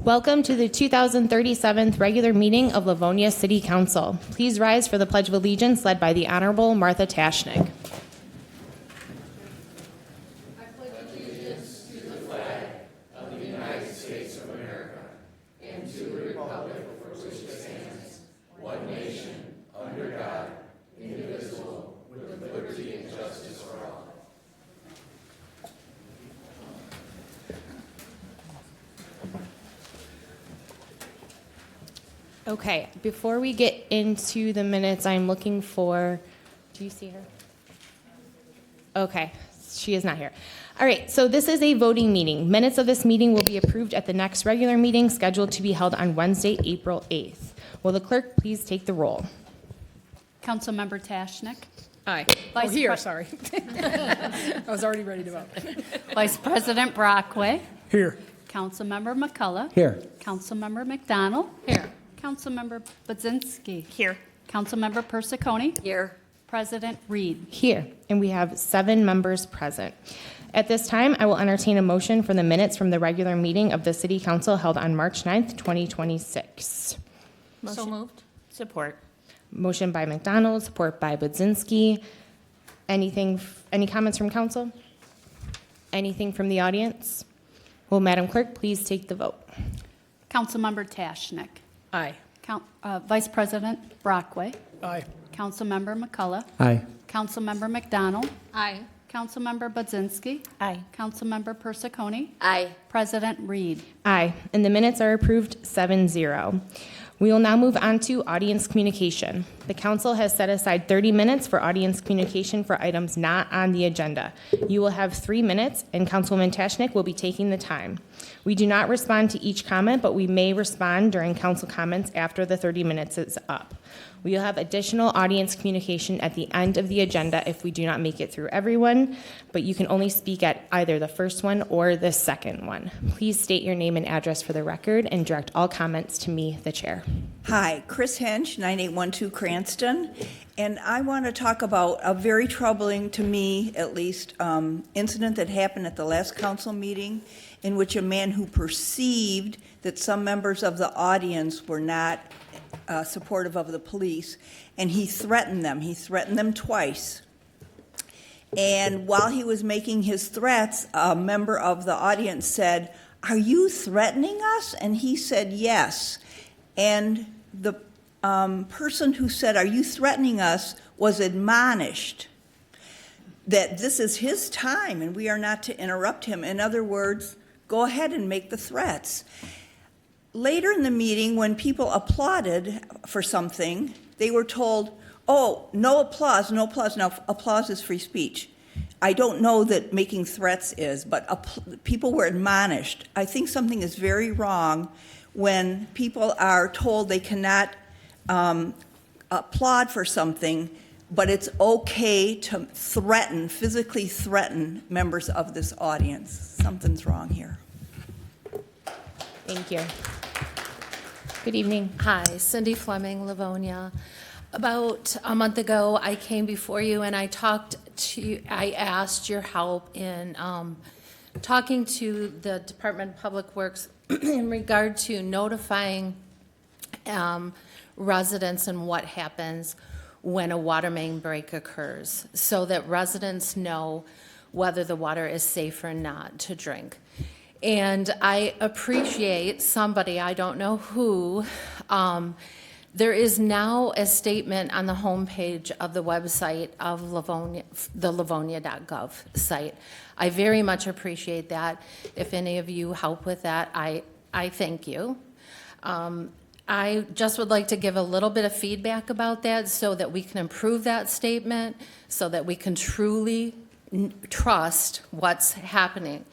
Welcome to the 2037th regular meeting of Livonia City Council. Please rise for the Pledge of Allegiance led by the Honorable Martha Tashnik. Okay, before we get into the minutes, I'm looking for, do you see her? Okay, she is not here. All right, so this is a voting meeting. Minutes of this meeting will be approved at the next regular meeting scheduled to be held on Wednesday, April 8th. Will the clerk please take the roll? Councilmember Tashnik. Aye. Vice Here, Pre- sorry. I was already ready to vote. Vice President Brockway. Here. Councilmember McCullough. Here. Councilmember McDonald. Here. Councilmember Budzinski. Here. Councilmember Persicone. Here. President Reed. Here, and we have 7 members present. At this time, I will entertain a motion for the minutes from the regular meeting of the City Council held on March 9th, 2026. So moved. Support. Motion by McDonald, support by Budzinski. Any comments from council? Anything from the audience? Will Madam Clerk please take the vote? Councilmember Tashnik. Aye. Vice President Brockway. Aye. Councilmember McCullough. Aye. Councilmember McDonald. Aye. Councilmember Budzinski. Aye. Councilmember Persicone. Aye. President Reed. Aye, and the minutes are approved 7-0. We will now move on to audience communication. The council has set aside 30 minutes for audience communication for items not on the agenda. You will have 3 minutes, and Councilwoman Tashnik will be taking the time. We do not respond to each comment, but we may respond during council comments after the 30 minutes is up. We will have additional audience communication at the end of the agenda if we do not make it through everyone, but you can only speak at either the first one or the second one. Please state your name and address for the record and direct all comments to me, the chair. Hi, Chris Hench, 9812 Cranston, and I want to talk about a very troubling, to me at least, incident that happened at the last council meeting in which a man who perceived that some members of the audience were not supportive of the police, and he threatened them. He threatened them twice. And while he was making his threats, a member of the audience said, "Are you threatening us?" And he said, "Yes." And the person who said, "Are you threatening us?" was admonished that this is his time and we are not to interrupt him. In other words, go ahead and make the threats. Later in the meeting, when people applauded for something, they were told, "Oh, no applause, no applause." Now, applause is free speech. I don't know that making threats is, but people were admonished. I think something is very wrong when people are told they cannot applaud for something, but it's okay to threaten, physically threaten members of this audience. Something's wrong here. Thank you. Good evening. Hi, Cindy Fleming, Livonia. About a month ago, I came before you and I asked your help in talking to the Department of Public Works in regard to notifying residents and what happens when a water main break occurs, so that residents know whether the water is safe or not to drink. And I appreciate somebody, I don't know who, there is now a statement on the homepage of the website of Livonia, the Livonia.gov site. I very much appreciate that. If any of you help with that, I thank you. I just would like to give a little bit of feedback about that so that we can improve that statement, so that we can truly trust what's happening.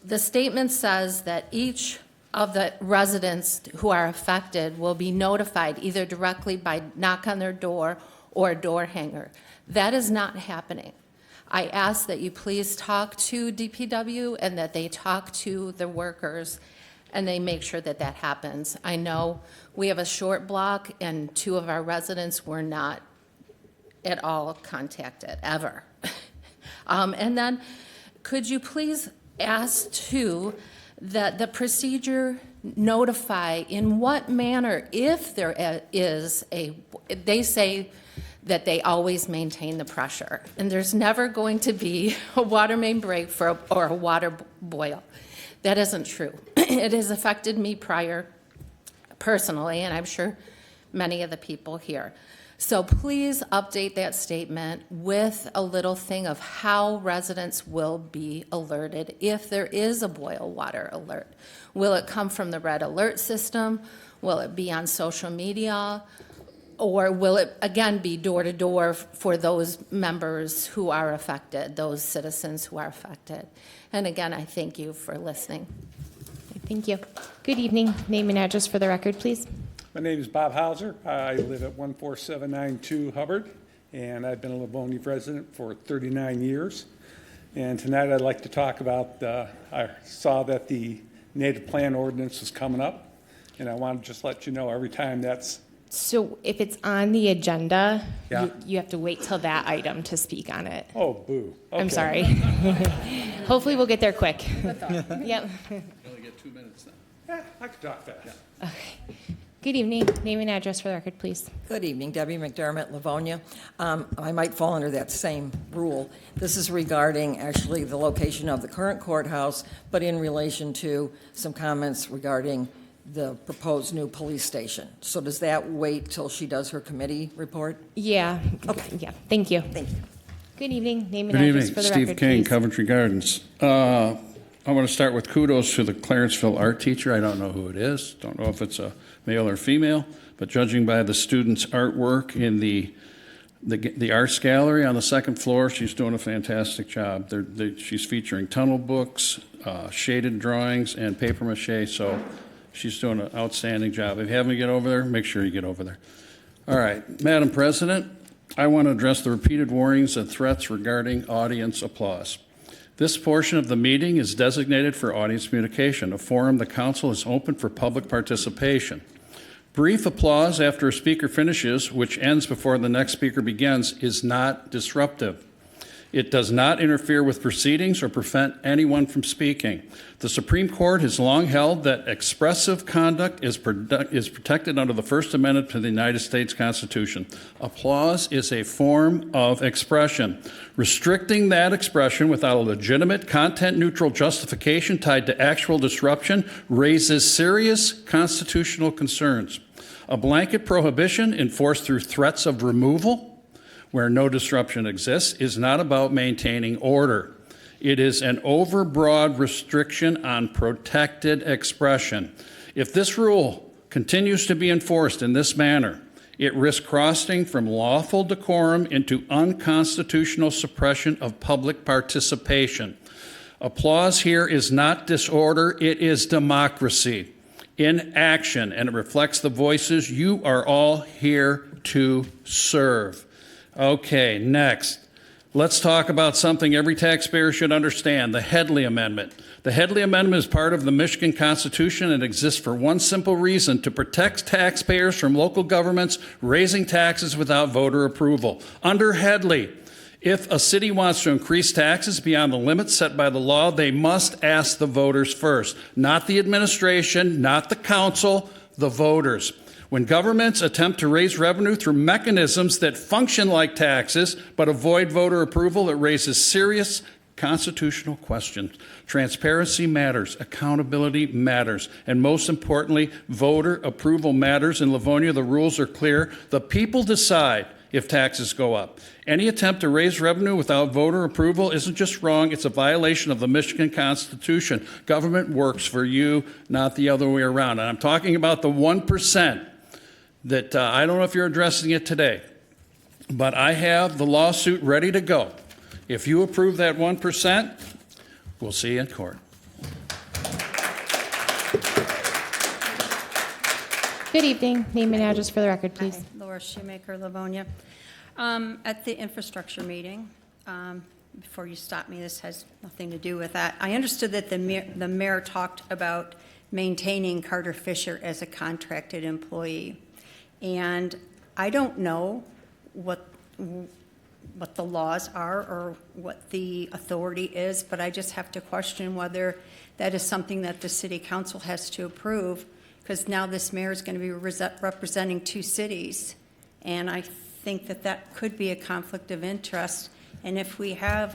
The statement says that each of the residents who are affected will be notified either directly by knock on their door or a door hanger. That is not happening. I ask that you please talk to DPW and that they talk to the workers and they make sure that that happens. I know we have a short block and 2 of our residents were not at all contacted, ever. And then could you please ask too that the procedure notify in what manner, if there is they say that they always maintain the pressure, and there's never going to be a water main break or a water boil. That isn't true. It has affected me personally, and I'm sure many of the people here. So please update that statement with a little thing of how residents will be alerted if there is a boil water alert. Will it come from the red alert system? Will it be on social media? Or will it, again, be door to door for those members who are affected, those citizens who are affected? And again, I thank you for listening. Thank you. Good evening. Name and address for the record, please. My name is Bob Hauser. I live at 14792 Hubbard, and I've been a Livonia resident for 39 years. And tonight I'd like to talk about, I saw that the native plant ordinance is coming up, and I want to just let you know every time that's... So if it's on the agenda, Yeah. you have to wait till that item to speak on it. Oh, boo. I'm Okay. sorry. Hopefully we'll get there quick. Yep. Only get 2 minutes then. Yeah, I could talk fast. Okay. Good evening. Name and address for the record, please. Good evening, Debbie McDermott, Livonia. I might fall under that same rule. This is regarding actually the location of the current courthouse, but in relation to some comments regarding the proposed new police station. So does that wait till she does her committee report? Yeah. Okay. Yeah. Thank you. Thank you. Good evening. Name and Good address evening, for the Steve record, King, please. Coventry Gardens. I want to start with kudos to the Clarenceville art teacher. I don't know who it is, don't know if it's a male or female, but judging by the students' artwork in the arts gallery on the second floor, she's doing a fantastic job. She's featuring tunnel books, shaded drawings, and paper mache, so she's doing an outstanding job. If you haven't get over there, make sure you get over there. All right, Madam President, I want to address the repeated warnings and threats regarding audience applause. This portion of the meeting is designated for audience communication, a forum the council is open for public participation. Brief applause after a speaker finishes, which ends before the next speaker begins, is not disruptive. It does not interfere with proceedings or prevent anyone from speaking. The Supreme Court has long held that expressive conduct is protected under the First Amendment to the United States Constitution. Applause is a form of expression. Restricting that expression without a legitimate, content-neutral justification tied to actual disruption raises serious constitutional concerns. A blanket prohibition enforced through threats of removal, where no disruption exists, is not about maintaining order. It is an overbroad restriction on protected expression. If this rule continues to be enforced in this manner, it risks crossing from lawful decorum into unconstitutional suppression of public participation. Applause here is not disorder, it is democracy in action, and it reflects the voices you are all here to serve. Okay, next. Let's talk about something every taxpayer should understand, the Headley Amendment. The Headley Amendment is part of the Michigan Constitution and exists for one simple reason: to protect taxpayers from local governments raising taxes without voter approval. Under Headley, if a city wants to increase taxes beyond the limits set by the law, they must ask the voters first, not the administration, not the council, the voters. When governments attempt to raise revenue through mechanisms that function like taxes but avoid voter approval, it raises serious constitutional questions. Transparency matters, accountability matters, and most importantly, voter approval matters. In Livonia, the rules are clear. The people decide if taxes go up. Any attempt to raise revenue without voter approval isn't just wrong, it's a violation of the Michigan Constitution. Government works for you, not the other way around. And I'm talking about the 1%. That I don't know if you're addressing it today, but I have the lawsuit ready to go. If you approve that 1%, we'll see you in court. Good evening. Name and address for the record, please. Hi, Laura Shoemaker, Livonia. At the infrastructure meeting, before you stop me, this has nothing to do with that. I understood that the mayor talked about maintaining Carter Fisher as a contracted employee. And I don't know what what the laws are or what the authority is, but I just have to question whether that is something that the city council has to approve, because now this mayor is going to be representing two cities, and I think that that could be a conflict of interest. And if we have